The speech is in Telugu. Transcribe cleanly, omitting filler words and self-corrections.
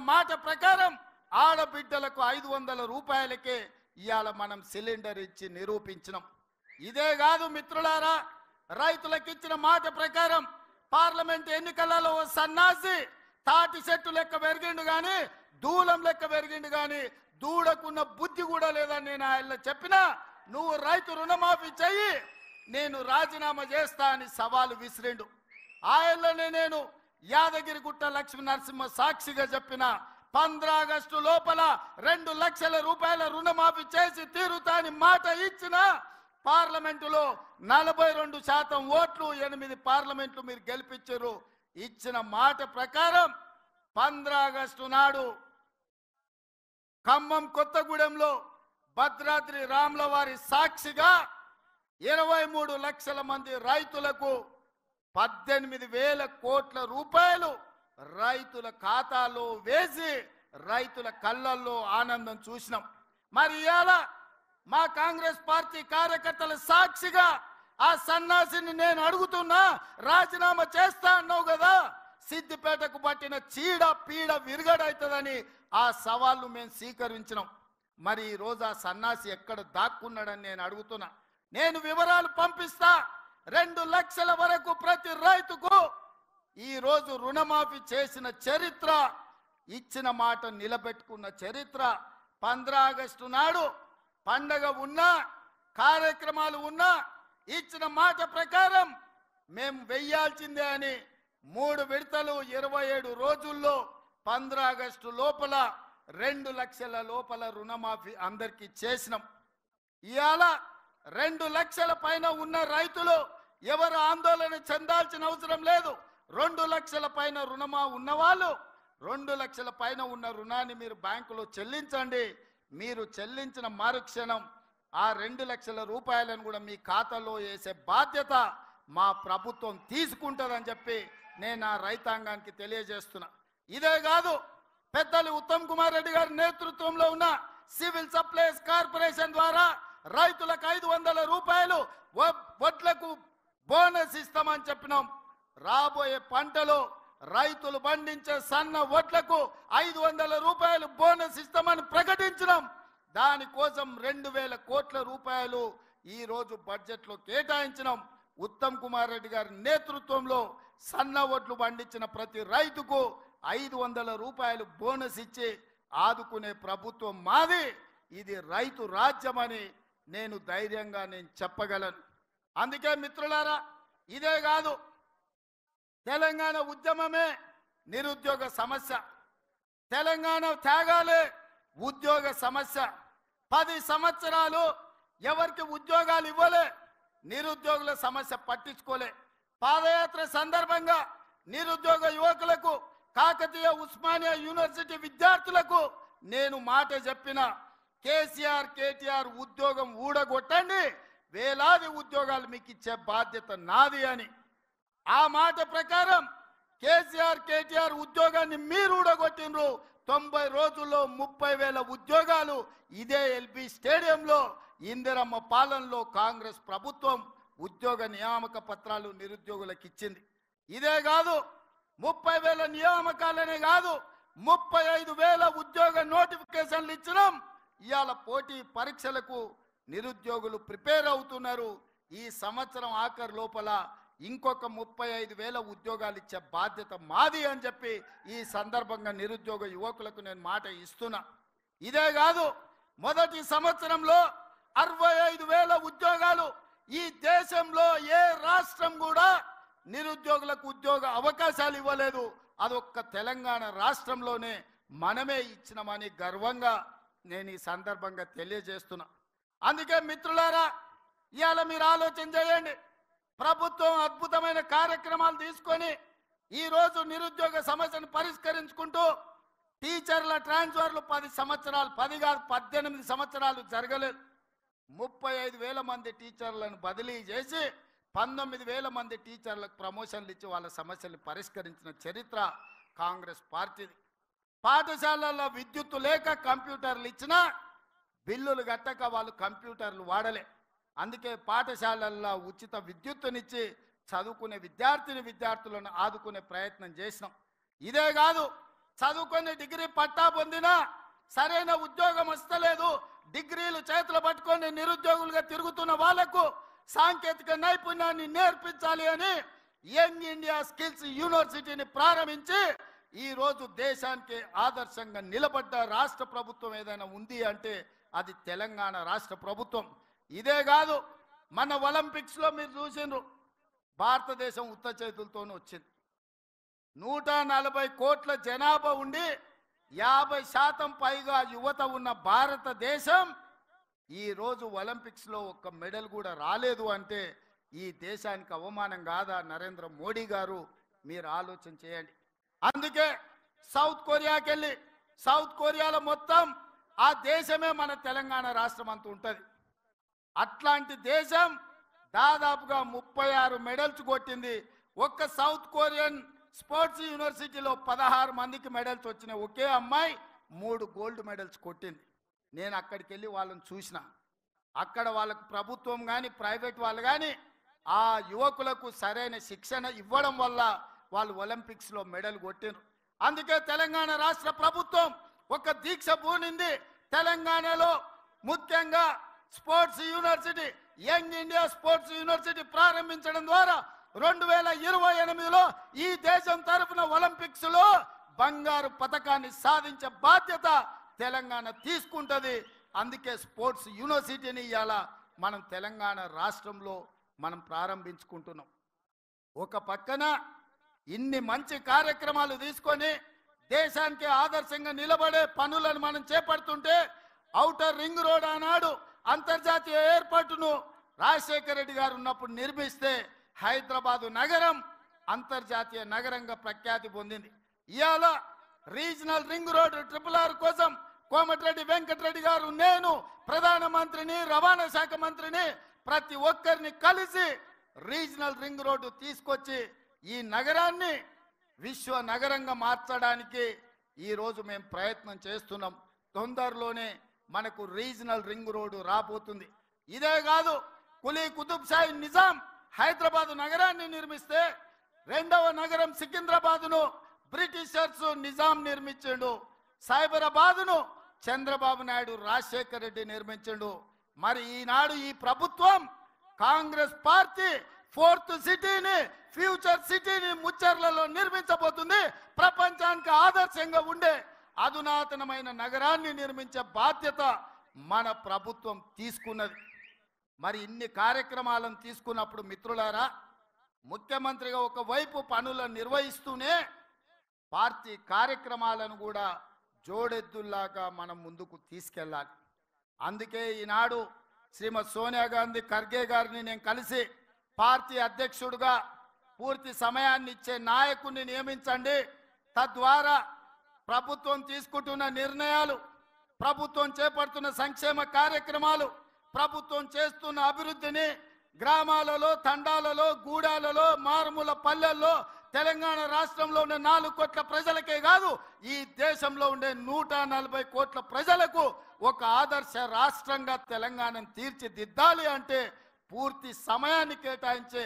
మాట ప్రకారం ఆడబిడ్డలకు 500 రూపాయలకే ఇవాళ మనం సిలిండర్ ఇచ్చి నిరూపించినాం. ఇదే కాదు మిత్రులారా, రైతులకు ఇచ్చిన మాట ప్రకారం పార్లమెంట్ ఎన్నికలలో సన్నాసి తాటి చెట్టు లెక్క పెరిగిండు కానీ దూలం లెక్క పెరిగిండు కానీ దూడకున్న బుద్ధి కూడా లేదని నేను ఆయన చెప్పినా, నువ్వు రైతు రుణమాఫీ చెయ్యి, నేను రాజీనామా చేస్తా అని సవాలు విసిరిండు. ఆయనలోనే నేను యాదగిరిగుట్ట లక్ష్మీ నరసింహ సాక్షిగా చెప్పిన 15 ఆగస్టు లోపల 2 లక్షల రూపాయల రుణమాఫీ చేసి తీరుతా అని మాట ఇచ్చిన పార్లమెంటులో 42% ఓట్లు 8 పార్లమెంట్లు మీరు గెలిపించారు. ఇచ్చిన మాట ప్రకారం 15 ఆగస్టు నాడు ఖమ్మం కొత్తగూడెంలో భద్రాద్రి రాముల వారి సాక్షిగా 23 లక్షల మంది రైతులకు 18,000 కోట్ల రూపాయలు రైతుల ఖాతాలో వేసి రైతుల కళ్ళల్లో ఆనందం చూసినాం. మరి ఇవాళ మా కాంగ్రెస్ పార్టీ కార్యకర్తల సాక్షిగా ఆ సన్నాసిని నేను అడుగుతున్నా, రాజీనామా చేస్తా అన్నావు కదా, సిద్దిపేటకు పట్టిన చీడ పీడ విరుగడవుతుందని ఆ సవాళ్ళు మేము స్వీకరించినాం. మరి ఈరోజు ఆ సన్నాసి ఎక్కడ దాక్కున్నాడని నేను అడుగుతున్నా. నేను వివరాలు పంపిస్తా. 2 లక్షల వరకు ప్రతి రైతుకు ఈరోజు రుణమాఫీ చేసిన చరిత్ర, ఇచ్చిన మాట నిలబెట్టుకున్న చరిత్ర. 15 ఆగస్టు నాడు పండగ ఉన్నా కార్యక్రమాలు ఉన్నా ఇచ్చిన మాట ప్రకారం మేము వెయ్యాల్సిందే అని 3 విడతలు 27 రోజుల్లో 15 ఆగస్టు లోపల 2 లక్షల లోపల రుణమాఫీ అందరికీ చేసినాం. ఇవాళ 2 లక్షల పైన ఉన్న రైతులు ఎవరు ఆందోళన చెందాల్సిన అవసరం లేదు. 2 లక్షల పైన రుణమా ఉన్నవాళ్ళు 2 లక్షల పైన ఉన్న రుణాన్ని మీరు బ్యాంకులో చెల్లించండి. మీరు చెల్లించిన మరుక్షణం ఆ 2 లక్షల రూపాయలను కూడా మీ ఖాతాలో వేసే బాధ్యత మా ప్రభుత్వం తీసుకుంటుందని చెప్పి నేను ఆ రైతాంగానికి తెలియజేస్తున్నా. ఇదే కాదు, పెద్దలు ఉత్తమ్ కుమార్ రెడ్డి గారి నేతృత్వంలో ఉన్న సివిల్ సప్లైస్ కార్పొరేషన్ ద్వారా రైతులకు 500 రూపాయలు వడ్లకు బోనస్ ఇస్తామని చెప్పినాం. రాబోయే పంటలో రైతులు పండించే సన్న వడ్లకు 500 రూపాయలు బోనస్ ఇస్తామని ప్రకటించినాం. దానికోసం 2,000 కోట్ల రూపాయలు ఈరోజు బడ్జెట్లో కేటాయించినాం. ఉత్తమ్ కుమార్ రెడ్డి గారి నేతృత్వంలో సన్న వడ్లు పండించిన ప్రతి రైతుకు 500 రూపాయలు బోనస్ ఇచ్చి ఆదుకునే ప్రభుత్వం మాది. ఇది రైతు రాజ్యమని నేను ధైర్యంగా చెప్పగలను. అందుకే మిత్రులారా, ఇదే కాదు, తెలంగాణ ఉద్యమమే నిరుద్యోగ సమస్య, తెలంగాణ త్యాగాలే ఉద్యోగ సమస్య. 10 సంవత్సరాలు ఎవరికి ఉద్యోగాలు ఇవ్వలే, నిరుద్యోగుల సమస్య పట్టించుకోలే. పాదయాత్ర సందర్భంగా నిరుద్యోగ యువకులకు, కాకతీయ ఉస్మానియా యూనివర్సిటీ విద్యార్థులకు నేను మాట చెప్పిన, కేసీఆర్ కేటీఆర్ ఉద్యోగం ఊడగొట్టండి, వేలాది ఉద్యోగాలు మీకు ఇచ్చే బాధ్యత నాది అని. ఆ మాట ప్రకారం కేసీఆర్ కేటీఆర్ ఉద్యోగాన్ని మీరు ఊడగొట్టినరు. 90 రోజుల్లో 30,000 ఉద్యోగాలు ఇదే ఎల్బీ స్టేడియంలో ఇందిరమ్మ పాలనలో కాంగ్రెస్ ప్రభుత్వం ఉద్యోగ నియామక పత్రాలు నిరుద్యోగులకు ఇచ్చింది. ఇదే కాదు, 30,000 నియామకాలనే కాదు, 35,000 ఉద్యోగ నోటిఫికేషన్లు ఇచ్చినాం. ఇవాళ పోటీ పరీక్షలకు నిరుద్యోగులు ప్రిపేర్ అవుతున్నారు. ఈ సంవత్సరం ఆఖరు లోపల ఇంకొక 35,000 ఉద్యోగాలు ఇచ్చే బాధ్యత మాది అని చెప్పి ఈ సందర్భంగా నిరుద్యోగ యువకులకు నేను మాట ఇస్తున్నా. ఇదే కాదు, మొదటి సంవత్సరంలో 65,000 ఉద్యోగాలు. ఈ దేశంలో ఏ రాష్ట్రం కూడా నిరుద్యోగులకు ఉద్యోగ అవకాశాలు ఇవ్వలేదు. అదొక్క తెలంగాణ రాష్ట్రంలోనే మనమే ఇచ్చినామని గర్వంగా నేను ఈ సందర్భంగా తెలియజేస్తున్నా. అందుకే మిత్రులారా, ఇవాళ మీరు ఆలోచన చేయండి. ప్రభుత్వం అద్భుతమైన కార్యక్రమాలు తీసుకొని ఈరోజు నిరుద్యోగ సమస్యను పరిష్కరించుకుంటూ టీచర్ల ట్రాన్స్ఫర్లు 10 సంవత్సరాలు, 10 కాదు 18 సంవత్సరాలు జరగలేదు. 35,000 మంది టీచర్లను బదిలీ చేసి 19,000 మంది టీచర్లకు ప్రమోషన్లు ఇచ్చి వాళ్ళ సమస్యలు పరిష్కరించిన చరిత్ర కాంగ్రెస్ పార్టీది. పాఠశాలల్లో విద్యుత్తు లేక కంప్యూటర్లు ఇచ్చినా బిల్లులు కట్టక వాళ్ళు కంప్యూటర్లు వాడలే. అందుకే పాఠశాలల్లో ఉచిత విద్యుత్తునిచ్చి చదువుకునే విద్యార్థులను ఆదుకునే ప్రయత్నం చేసినాం. ఇదే కాదు, చదువుకొని డిగ్రీ పట్టా పొందినా సరైన ఉద్యోగం వస్తలేదు, డిగ్రీలు చేతులు పట్టుకొని నిరుద్యోగులుగా తిరుగుతున్న వాళ్లకు సాంకేతిక నైపుణ్యాన్ని నేర్పించాలి అని యంగ్ ఇండియా స్కిల్స్ యూనివర్సిటీని ప్రారంభించి ఈ రోజు దేశానికి ఆదర్శంగా నిలబడ్డ రాష్ట్ర ప్రభుత్వం ఏదైనా ఉంది అంటే అది తెలంగాణ రాష్ట్ర ప్రభుత్వం. ఇదే కాదు, మన ఒలింపిక్స్ లో మీరు చూసిండ్రు, భారతదేశం ఉత్త చేతులతోనే వచ్చింది. 140 కోట్ల జనాభా ఉండి 50% పైగా యువత ఉన్న భారతదేశం ఈ రోజు ఒలింపిక్స్ లో ఒక్క మెడల్ కూడా రాలేదు అంటే ఈ దేశానికి అవమానం కాదా? నరేంద్ర మోడీ గారు, మీరు ఆలోచన చేయండి. అందుకే సౌత్ కొరియాకి వెళ్ళి, సౌత్ కొరియాలో మొత్తం ఆ దేశమే మన తెలంగాణ రాష్ట్రం అంత ఉంటుంది. అట్లాంటి దేశం దాదాపుగా 36 మెడల్స్ కొట్టింది. ఒక్క సౌత్ కొరియన్ స్పోర్ట్స్ యూనివర్సిటీలో 16 మందికి మెడల్స్ వచ్చినాయి. ఒకే అమ్మాయి 3 గోల్డ్ మెడల్స్ కొట్టింది. నేను అక్కడికి వెళ్ళి వాళ్ళని చూసిన. అక్కడ వాళ్ళకు ప్రభుత్వం కానీ ప్రైవేట్ వాళ్ళు కానీ ఆ యువకులకు సరైన శిక్షణ ఇవ్వడం వల్ల వాళ్ళు ఒలింపిక్స్లో మెడల్ కొట్టినారు. అందుకే తెలంగాణ రాష్ట్ర ప్రభుత్వం ఒక దీక్ష పూనింది. తెలంగాణలో ముఖ్యంగా sports university, young India sports university ప్రారంభించడం ద్వారా 2028లో ఈ దేశం తరఫున ఒలింపిక్స్ లో బంగారు పతకాన్ని సాధించే బాధ్యత తెలంగాణ తీసుకుంటది. అందుకే స్పోర్ట్స్ యూనివర్సిటీని ఇవాళ మనం తెలంగాణ రాష్ట్రంలో మనం ప్రారంభించుకుంటున్నాం. ఒక పక్కన ఇన్ని మంచి కార్యక్రమాలు తీసుకొని దేశానికి ఆదర్శంగా నిలబడే పనులను మనం చేపడుతుంటే, ఔటర్ రింగ్ రోడ్ ఆనాడు అంతర్జాతీయ ఎయిర్పోర్టును రాజశేఖర రెడ్డి గారు ఉన్నప్పుడు నిర్మిస్తే హైదరాబాదు నగరం అంతర్జాతీయ నగరంగా ప్రఖ్యాతి పొందింది. ఇవాళ రీజనల్ రింగ్ రోడ్ RRR కోసం కోమటిరెడ్డి వెంకటరెడ్డి గారు, నేను ప్రధానమంత్రిని, రవాణా శాఖ మంత్రిని ప్రతి ఒక్కరిని కలిసి రీజనల్ రింగ్ రోడ్డు తీసుకొచ్చి ఈ నగరాన్ని విశ్వ నగరంగా మార్చడానికి ఈ రోజు మేము ప్రయత్నం చేస్తున్నాం. తొందరలోనే మనకు రీజనల్ రింగ్ రోడ్డు రాబోతుంది. ఇదే కాదు, కులీ కుతుబ్ షాహీ నిజాం హైదరాబాద్ నగరాన్ని నిర్మిస్తే రెండవ నగరం సికింద్రాబాద్ను బ్రిటిషర్స్ నిజాం నిర్మించిండు. సైబరాబాద్ను చంద్రబాబు నాయుడు రాజశేఖర రెడ్డి నిర్మించిండు. మరి ఈనాడు ఈ ప్రభుత్వం కాంగ్రెస్ పార్టీ 4th సిటీని, ఫ్యూచర్ సిటీని ముచ్చర్లలో నిర్మించబోతుంది. ప్రపంచానికి ఆదర్శంగా ఉండే అధునాతనమైన నగరాన్ని నిర్మించే బాధ్యత మన ప్రభుత్వం తీసుకున్నది. మరి ఇన్ని కార్యక్రమాలను తీసుకున్నప్పుడు మిత్రులారా, ముఖ్యమంత్రిగా ఒకవైపు పనులను నిర్వహిస్తూనే పార్టీ కార్యక్రమాలను కూడా జోడెద్దుల్లాగా మనం ముందుకు తీసుకెళ్ళాలి. అందుకే ఈనాడు శ్రీమతి సోనియా గాంధీ ఖర్గే గారిని నేను కలిసి పార్టీ అధ్యక్షుడిగా పూర్తి సమయాన్ని ఇచ్చే నాయకుడిని నియమించండి, తద్వారా ప్రభుత్వం తీసుకుంటున్న నిర్ణయాలు, ప్రభుత్వం చేపడుతున్న సంక్షేమ కార్యక్రమాలు, ప్రభుత్వం చేస్తున్న అభివృద్ధిని గ్రామాలలో, తండాలలో, గూడాలలో, మారుమూల పల్లెల్లో తెలంగాణ రాష్ట్రంలో ఉన్న 4 కోట్ల ప్రజలకే కాదు, ఈ దేశంలో ఉండే 140 కోట్ల ప్రజలకు ఒక ఆదర్శ రాష్ట్రంగా తెలంగాణను తీర్చిదిద్దాలి అంటే పూర్తి సమయాన్ని కేటాయించే